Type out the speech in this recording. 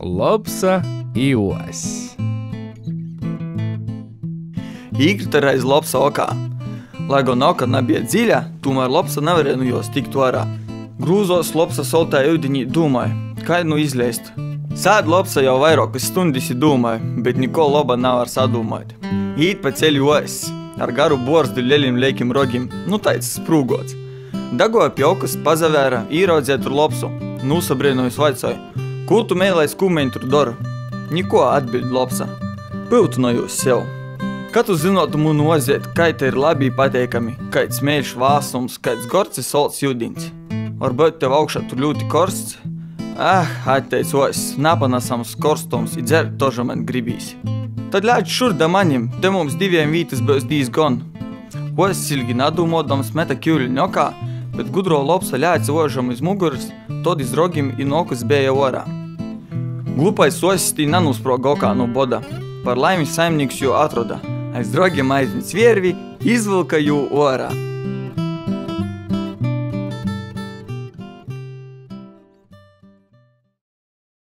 Lopsa i oss. Īkrita reiz lopsa okā. Lai gan oka nebija dziļa, tomēr lopsa nevarēja no jos tikt ārā. Grūzos lopsa soltāja ūdeņī domāja, kā nu izliest. Sēd lopsa jau vairākas stundas domāja, bet neko laba nevar sadūmāt. Īt pa ceļu oss, ar garu borstu lielim leikim rogim, nu tāds sprūgots. Dagoja pie okas, pazavēra, īraudzēja tur lopsu. Nūsabrīnojas vaicāja, ko tu mēlēs kūmeņu tur dara? Niko, atbild lopsa. Pyltu no jūs sev. Kad tu zinotu munu oziet, kai te ir labi pateikami, kaids mēļš vāsums, kaids gorci solts jūdiņs. Varbūt tev augšā tur ļoti korsts? Atteic oss, napanasams korstums, i dzert toža man gribīs. Tad ļāč šur da manim, te mums diviem vītas būs dīzgon. Oss ilgi nadūmodams meta kjuļiņu okā, bet gudro lopsa ļāca ožam iz muguras, tod iz rogim i nokus bija orā. Glupais oss tī nanūsproga okā no boda. Par laimi saimnieks jū atroda. Aiz rogiem aizņas viervi, izvilka jū orā.